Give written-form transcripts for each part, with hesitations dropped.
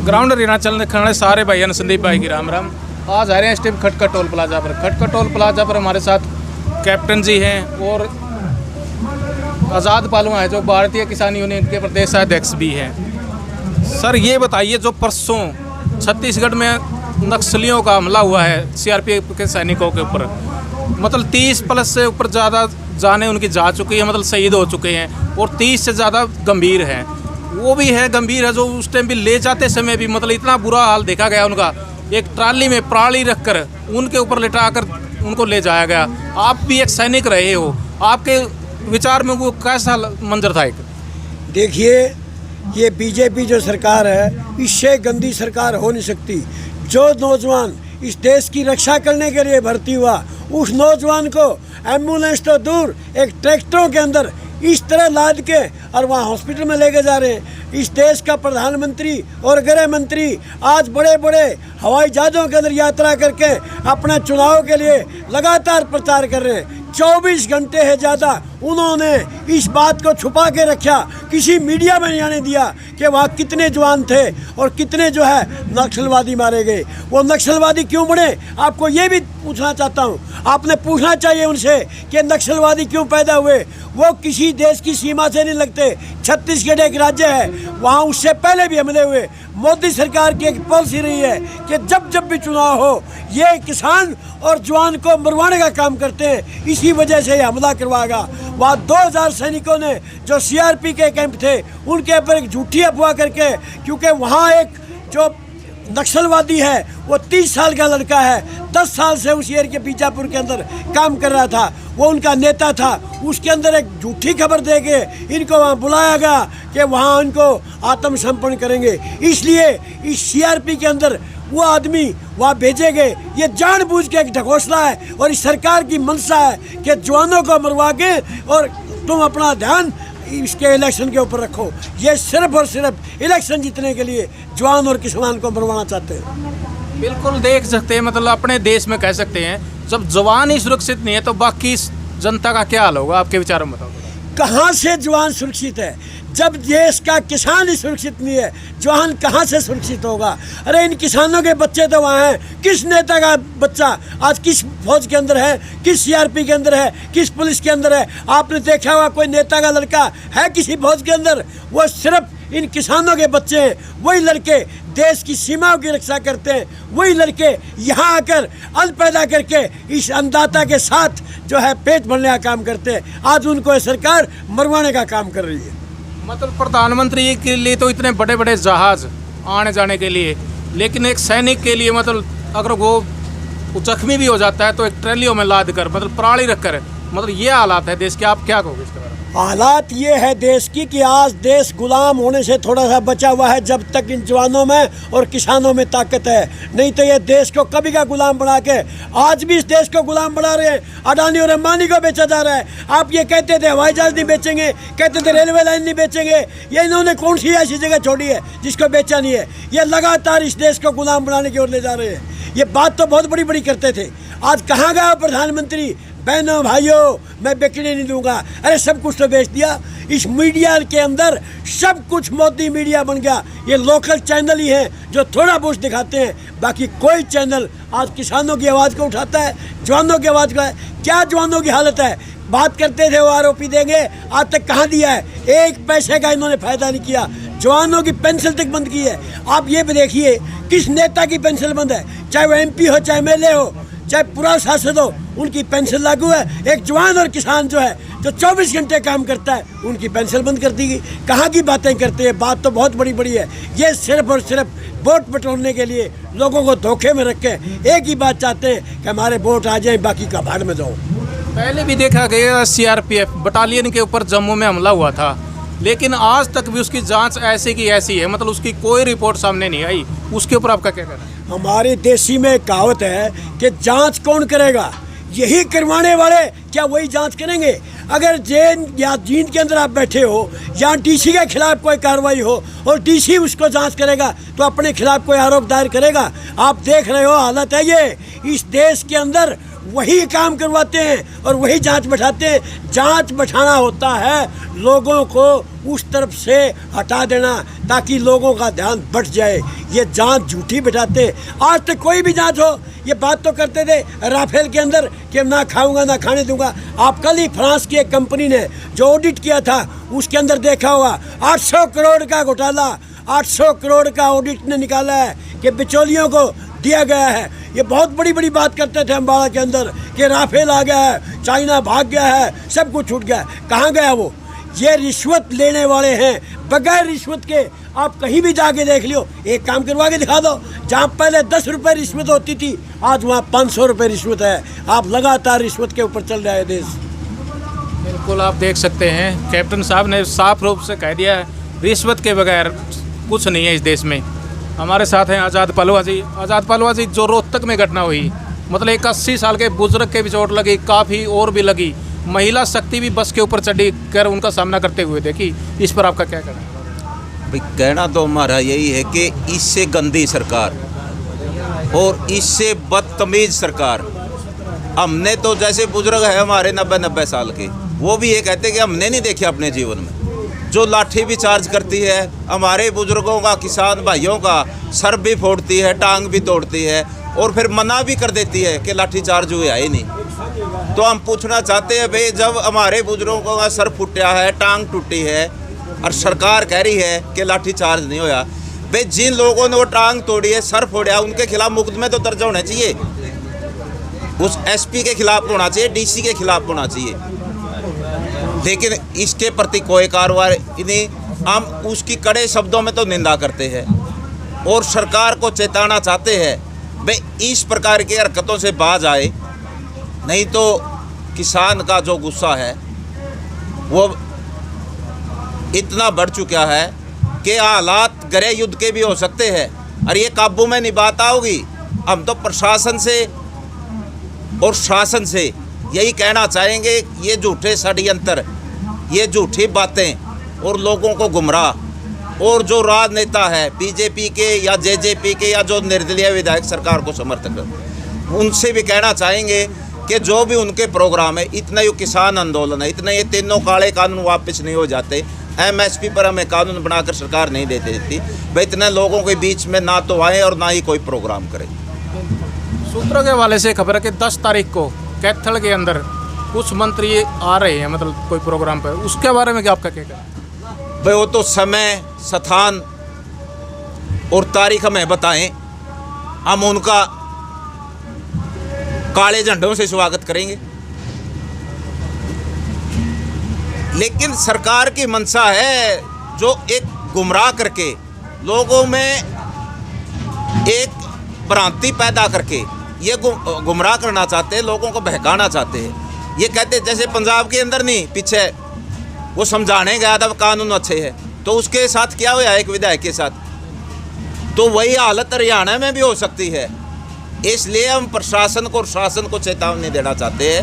Ground Arunachal दिखाने सारे भाई संदीप भाई की राम राम। आज आ रहे हैं इस टाइम खटका टोल प्लाजा पर। खटका टोल प्लाजा पर हमारे साथ कैप्टन जी हैं और आज़ाद पालुआ है जो भारतीय किसान यूनियन के प्रदेश अध्यक्ष भी हैं। सर ये बताइए, जो परसों छत्तीसगढ़ में नक्सलियों का हमला हुआ है सीआरपीएफ के सैनिकों के ऊपर, मतलब 30+ से ऊपर ज़्यादा जाने उनकी जा चुकी है, मतलब शहीद हो चुके हैं और 30 से ज़्यादा गंभीर हैं। वो भी है गंभीर है जो उस टाइम भी ले जाते समय भी मतलब इतना बुरा हाल देखा गया उनका, एक ट्राली में प्राणी रखकर उनके ऊपर लिटाकर उनको ले जाया गया। आप भी एक सैनिक रहे हो, आपके विचार में वो कैसा मंजर था? एक देखिए, ये बीजेपी जो सरकार है इससे गंदी सरकार हो नहीं सकती। जो नौजवान इस देश की रक्षा करने के लिए भर्ती हुआ, उस नौजवान को एम्बुलेंस तो दूर एक ट्रैक्टरों के अंदर इस तरह लाद के और वहाँ हॉस्पिटल में लेके जा रहे हैं। इस देश का प्रधानमंत्री और गृह मंत्री आज बड़े बड़े हवाई जहाज़ों के अंदर यात्रा करके अपने चुनाव के लिए लगातार प्रचार कर रहे हैं। 24 घंटे है ज़्यादा उन्होंने इस बात को छुपा के रखा, किसी मीडिया में नहीं आने दिया कि वहाँ कितने जवान थे और कितने जो है नक्सलवादी मारे गए। वो नक्सलवादी क्यों बने, आपको ये भी पूछना चाहता हूँ। आपने पूछना चाहिए उनसे कि नक्सलवादी क्यों पैदा हुए। वो किसी देश की सीमा से नहीं लगते। छत्तीसगढ़ एक राज्य है, वहाँ उससे पहले भी हमले हुए। मोदी सरकार की एक पॉलिसी रही है कि जब जब भी चुनाव हो ये किसान और जवान को मरवाने का काम करते हैं, इसी वजह से हमला करवाएगा। वहाँ 2000 सैनिकों ने जो सीआरपी के कैंप थे उनके ऊपर एक झूठी अफवाह करके, क्योंकि वहाँ एक जो नक्सलवादी है वो 30 साल का लड़का है, 10 साल से उस एरिया के बीजापुर के अंदर काम कर रहा था, वो उनका नेता था। उसके अंदर एक झूठी खबर दे के इनको वहाँ बुलाया गया कि वहाँ इनको आत्मसमर्पण करेंगे। इसलिए इस सीआरपी के अंदर वो आदमी वहाँ भेजे गए। ये जानबूझ के एक ढकोसला है और इस सरकार की मंशा है कि जवानों को मरवा के और तुम अपना ध्यान इसके इलेक्शन के ऊपर रखो। ये सिर्फ और सिर्फ इलेक्शन जीतने के लिए जवान और किसान को मरवाना चाहते हैं। बिल्कुल देख सकते हैं, मतलब अपने देश में कह सकते हैं जब जवान ही सुरक्षित नहीं है तो बाकी जनता का क्या हाल होगा? आपके विचारों में बताओ। कहाँ से जवान सुरक्षित है? जब देश का किसान ही सुरक्षित नहीं है, जवान कहाँ से सुरक्षित होगा? अरे इन किसानों के बच्चे तो वहाँ हैं। किस नेता का बच्चा आज किस फौज के अंदर है, किस सीआरपी के अंदर है, किस पुलिस के अंदर है? आपने देखा हुआ कोई नेता का लड़का है किसी फौज के अंदर? वो सिर्फ इन किसानों के बच्चे हैं। वही लड़के देश की सीमाओं की रक्षा करते हैं, वही लड़के यहाँ आकर अन्न पैदा करके इस अन्नदाता के साथ जो है पेट भरने का काम करते हैं। आज उनको सरकार मरवाने का काम कर रही है। मतलब प्रधानमंत्री के लिए तो इतने बड़े बड़े जहाज आने जाने के लिए, लेकिन एक सैनिक के लिए मतलब अगर वो जख्मी भी हो जाता है तो एक ट्रेलियों में लाद कर मतलब प्राणी रख कर, मतलब ये हालात है देश के। आप क्या कहोगे इसके बारे में? हालात ये है देश की कि आज देश गुलाम होने से थोड़ा सा बचा हुआ है, जब तक इन जवानों में और किसानों में ताकत है। नहीं तो ये देश को कभी का गुलाम बना के आज भी इस देश को गुलाम बना रहे हैं। अडानी और अंबानी को बेचा जा रहा है। आप ये कहते थे हवाई जहाज नहीं बेचेंगे, कहते थे रेलवे लाइन नहीं बेचेंगे। ये इन्होंने कौन सी ऐसी जगह छोड़ी है जिसको बेचा नहीं है? ये लगातार इस देश को गुलाम बनाने की ओर ले जा रहे हैं। ये बात तो बहुत बड़ी बड़ी करते थे। आज कहाँ गया प्रधानमंत्री? बहनों भाइयों, मैं बिकने नहीं दूंगा। अरे सब कुछ तो बेच दिया। इस मीडिया के अंदर सब कुछ मोदी मीडिया बन गया। ये लोकल चैनल ही हैं जो थोड़ा बहुत दिखाते हैं, बाकी कोई चैनल आज किसानों की आवाज़ को उठाता है, जवानों की आवाज़ को। क्या जवानों की हालत है? बात करते थे वो आरोपी देंगे, आज तक कहाँ दिया है? 1 पैसे का इन्होंने फ़ायदा नहीं किया। जवानों की पेंशन तक बंद की है। आप ये भी देखिए किस नेता की पेंशन बंद है, चाहे वो MP हो, चाहे MLA हो, चाहे पूरा सांसद हो, उनकी पेंशन लागू है। एक जवान और किसान जो है जो 24 घंटे काम करता है, उनकी पेंशन बंद कर दी गई। कहाँ की बातें करते हैं? बात तो बहुत बड़ी बड़ी है। ये सिर्फ और सिर्फ वोट बटोरने के लिए लोगों को धोखे में रख के एक ही बात चाहते हैं कि हमारे वोट आ जाए, बाकी का भाड़ में जाओ। पहले भी देखा गया सीआरपीएफ बटालियन के ऊपर जम्मू में हमला हुआ था, लेकिन आज तक भी उसकी जांच ऐसी की ऐसी है, मतलब उसकी कोई रिपोर्ट सामने नहीं आई। उसके ऊपर आपका क्या कहना है? हमारे देशी में एक कहावत है कि जांच कौन करेगा? यही करवाने वाले क्या वही जांच करेंगे? अगर जेल या जींद के अंदर आप बैठे हो, या डीसी के खिलाफ कोई कार्रवाई हो और डीसी उसको जांच करेगा तो अपने खिलाफ कोई आरोप दायर करेगा? आप देख रहे हो हालत है ये। इस देश के अंदर वही काम करवाते हैं और वही जांच बैठाते हैं। जांच बैठाना होता है लोगों को उस तरफ से हटा देना ताकि लोगों का ध्यान बढ़ जाए। ये जांच झूठी बैठाते। आज तक कोई भी जांच हो, ये बात तो करते थे राफेल के अंदर कि ना खाऊंगा ना खाने दूंगा। आप कल ही फ्रांस की एक कंपनी ने जो ऑडिट किया था उसके अंदर देखा होगा 800 करोड़ का घोटाला, 800 करोड़ का ऑडिट ने निकाला है कि बिचौलियों को दिया गया है। ये बहुत बड़ी बड़ी बात करते थे अम्बाड़ा के अंदर कि राफेल आ गया है, चाइना भाग गया है, सब कुछ छूट गया है। कहाँ गया वो? ये रिश्वत लेने वाले हैं। बगैर रिश्वत के आप कहीं भी जाके देख लियो, एक काम करवा के दिखा दो। जहाँ पहले 10 रुपये रिश्वत होती थी, आज वहाँ 500 रुपये रिश्वत है। आप लगातार रिश्वत के ऊपर चल रहा है देश। बिल्कुल, आप देख सकते हैं कैप्टन साहब ने साफ रूप से कह दिया है, रिश्वत के बगैर कुछ नहीं है इस देश में। हमारे साथ हैं आज़ाद पलवा जी। आज़ाद पलवा जी, जो रोहतक में घटना हुई, मतलब एक 80 साल के बुजुर्ग के भी चोट लगी, काफ़ी और भी लगी, महिला शक्ति भी बस के ऊपर चढ़ी कर उनका सामना करते हुए देखी, इस पर आपका क्या कहना है? भाई कहना तो हमारा यही है कि इससे गंदी सरकार और इससे बदतमीज सरकार, हमने तो जैसे बुजुर्ग है हमारे 90-90 साल के, वो भी ये कहते कि हमने नहीं देखा अपने जीवन में, जो लाठी भी चार्ज करती है, हमारे बुजुर्गों का, किसान भाइयों का सर भी फोड़ती है, टांग भी तोड़ती है और फिर मना भी कर देती है कि लाठी चार्ज हुए है ही नहीं। तो हम पूछना चाहते हैं भाई, जब हमारे बुजुर्गों का सर फुटा है, टांग टूटी है और सरकार कह रही है कि लाठी चार्ज नहीं होया, भाई जिन लोगों ने वो टांग तोड़ी है, सर फोड़ा, उनके खिलाफ मुकदमे तो दर्ज होने चाहिए। उस एसपी के खिलाफ होना चाहिए, डीसी के खिलाफ होना चाहिए, लेकिन इसके प्रति कोई कार्रवाई नहीं। हम उसकी कड़े शब्दों में तो निंदा करते हैं और सरकार को चेताना चाहते हैं भाई इस प्रकार की हरकतों से बाज आए, नहीं तो किसान का जो गुस्सा है वो इतना बढ़ चुका है कि हालात गृह युद्ध के भी हो सकते हैं और ये काबू में नहीं बात आओगी। हम तो प्रशासन से और शासन से यही कहना चाहेंगे, ये झूठे षड्यंत्र, ये झूठी बातें और लोगों को गुमराह, और जो राजनेता है बीजेपी के या जेजेपी के या जो निर्दलीय विधायक सरकार को समर्थक, उनसे भी कहना चाहेंगे कि जो भी उनके प्रोग्राम है, इतना ये किसान आंदोलन है, इतना ये तीनों काले कानून वापस नहीं हो जाते, एमएसपी पर हमें कानून बनाकर सरकार नहीं दे देती, भाई इतने लोगों के बीच में ना तो आए और ना ही कोई प्रोग्राम करें। सूत्रों के हवाले से खबर है कि 10 तारीख को कैथल के अंदर कुछ मंत्री आ रहे हैं, मतलब कोई प्रोग्राम पर, उसके बारे में क्या आपका क्या कहना है? भाई वो तो समय, स्थान और तारीख हमें बताएं, हम उनका काले झंडों से स्वागत करेंगे। लेकिन सरकार की मंशा है जो एक गुमराह करके लोगों में एक भ्रांति पैदा करके ये गुमराह करना चाहते हैं, लोगों को बहकाना चाहते हैं। ये कहते जैसे पंजाब के अंदर नहीं, पीछे वो समझाने गया था कानून अच्छे हैं, तो उसके साथ क्या हुआ एक विधायक के साथ, तो वही हालत हरियाणा में भी हो सकती है। इसलिए हम प्रशासन को और शासन को चेतावनी देना चाहते हैं,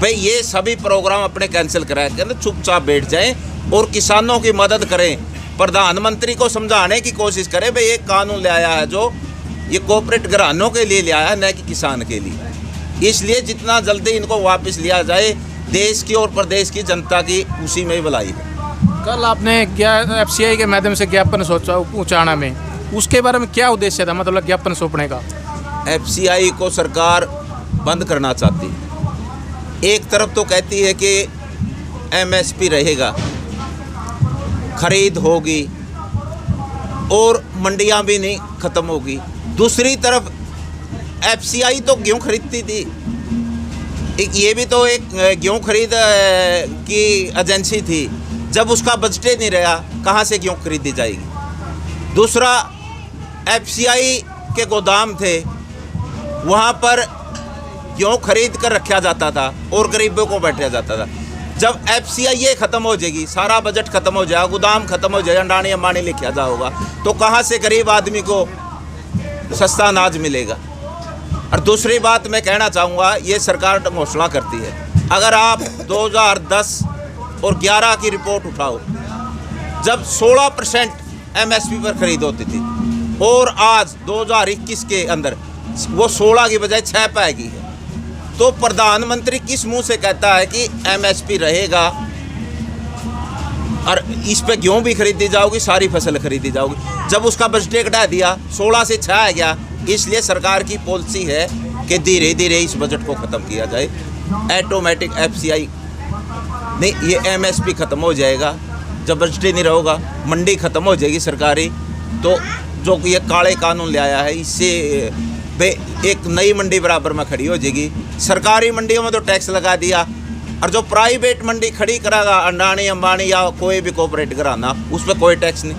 भाई ये सभी प्रोग्राम अपने कैंसिल कराए, कहते चुपचाप बैठ जाएं और किसानों की मदद करें। प्रधानमंत्री को समझाने की कोशिश करें, भाई एक कानून ले आया है जो ये कॉर्पोरेट घरानों के लिए ले आया, न कि किसान के लिए। इसलिए जितना जल्दी इनको वापस लिया जाए, देश की और प्रदेश की जनता की उसी में ही भलाई है। कल आपने FCI के माध्यम से ज्ञापन सोचा ऊंचाना में, उसके बारे में क्या उद्देश्य था, मतलब ज्ञापन सौंपने का? FCI को सरकार बंद करना चाहती है। एक तरफ तो कहती है कि MSP रहेगा, खरीद होगी और मंडियां भी नहीं ख़त्म होगी। दूसरी तरफ FCI तो गेहूँ खरीदती थी, एक ये भी तो एक गेहूँ खरीद की एजेंसी थी, जब उसका बजट नहीं रहा कहाँ से गेहूँ खरीदी जाएगी। दूसरा FCI के गोदाम थे, वहाँ पर गेहूँ खरीद कर रखा जाता था और गरीबों को बैठाया जाता था। जब FCI ये ख़त्म हो जाएगी, सारा बजट ख़त्म हो जाएगा, गोदाम ख़त्म हो जाएगा, अंडानी अंबानी लिखा जा होगा, तो कहाँ से गरीब आदमी को सस्ता अनाज मिलेगा। और दूसरी बात मैं कहना चाहूँगा, ये सरकार घोषणा करती है, अगर आप 2010 और 11 की रिपोर्ट उठाओ, जब 16% MSP पर खरीद होती थी और आज 2021 के अंदर वो 16 की बजाय 6 पे गई है, तो प्रधानमंत्री किस मुंह से कहता है कि एमएसपी रहेगा और इस पे गेहूँ भी खरीदी जाओगी, सारी फसल खरीदी जाओगी। जब उसका बजट घटा दिया 16 से 6 आ गया, इसलिए सरकार की पॉलिसी है कि धीरे धीरे इस बजट को ख़त्म किया जाए। ऑटोमेटिक एफसीआई नहीं, ये एमएसपी ख़त्म हो जाएगा जब बजट नहीं रहेगा, मंडी ख़त्म हो जाएगी सरकारी। तो जो ये काले कानून ले आया है, इससे एक नई मंडी बराबर में खड़ी हो जाएगी। सरकारी मंडियों में तो टैक्स लगा दिया, और जो प्राइवेट मंडी खड़ी करागा अडानी अंबानी या कोई भी कॉर्पोरेट कराना, उस पर कोई टैक्स नहीं।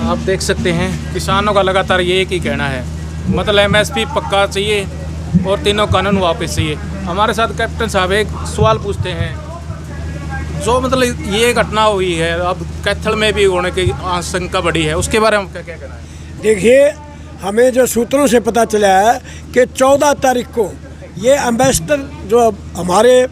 आप देख सकते हैं किसानों का लगातार ये एक ही कहना है, मतलब एमएसपी पक्का चाहिए और तीनों कानून वापस चाहिए। हमारे साथ कैप्टन साहब एक सवाल पूछते हैं, जो मतलब ये घटना हुई है अब कैथल में भी होने की आशंका बढ़ी है, उसके बारे में क्या क्या कहना है? देखिए, हमें जो सूत्रों से पता चला है कि 14 तारीख को ये एम्बेसडर जो हमारे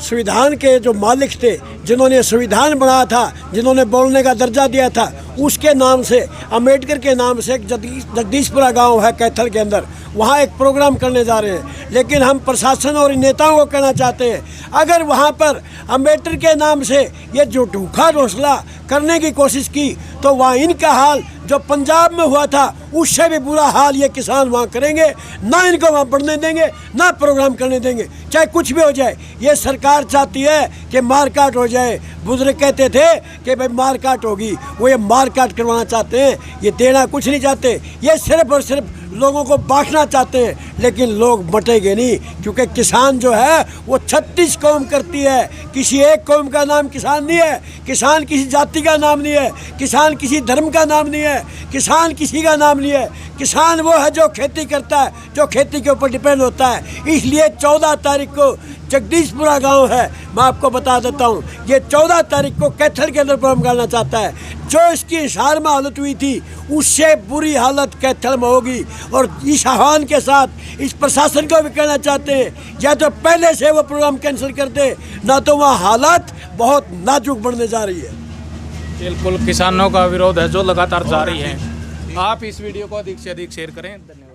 संविधान के जो मालिक थे, जिन्होंने संविधान बनाया था, जिन्होंने बोलने का दर्जा दिया था, उसके नाम से, अम्बेडकर के नाम से एक जगदीशपुरा गांव है कैथल के अंदर, वहाँ एक प्रोग्राम करने जा रहे हैं। लेकिन हम प्रशासन और नेताओं को कहना चाहते हैं, अगर वहाँ पर अम्बेडकर के नाम से ये जो झूठा घोषणा करने की कोशिश की, तो वहाँ इनका हाल जो पंजाब में हुआ था उससे भी बुरा हाल ये किसान वहाँ करेंगे। ना इनको वहाँ बढ़ने देंगे, ना प्रोग्राम करने देंगे, चाहे कुछ भी हो जाए। ये सरकार चाहती है कि मारकाट हो जाए। बुजुर्ग कहते थे कि भाई मारकाट होगी, वो ये मारकाट करवाना चाहते हैं, ये देना कुछ नहीं चाहते, ये सिर्फ और सिर्फ लोगों को बांटना चाहते हैं। लेकिन लोग बटेंगे नहीं, क्योंकि किसान जो है वो 36 कौम करती है, किसी एक कौम का नाम किसान नहीं है, किसान किसी जाति का नाम नहीं है, किसान किसी धर्म का नाम नहीं है, किसान किसी का नाम नहीं है। किसान वो है जो खेती करता है, जो खेती के ऊपर डिपेंड होता है। इसलिए 14 तारीख को जगदीशपुरा गांव है, मैं आपको बता देता हूं, ये 14 तारीख को कैथल के अंदर प्रोग्राम करना चाहता है। जो इसकी हिसार में हालत हुई थी, उससे बुरी हालत कैथल में होगी। और इस आह्वान के साथ इस प्रशासन को भी कहना चाहते हैं, या तो पहले से वो प्रोग्राम कैंसिल कर दे, ना तो वहाँ हालत बहुत नाजुक बढ़ने जा रही है। बिल्कुल, किसानों का विरोध है जो लगातार जारी है। आप इस वीडियो को अधिक से अधिक शेयर करें। धन्यवाद।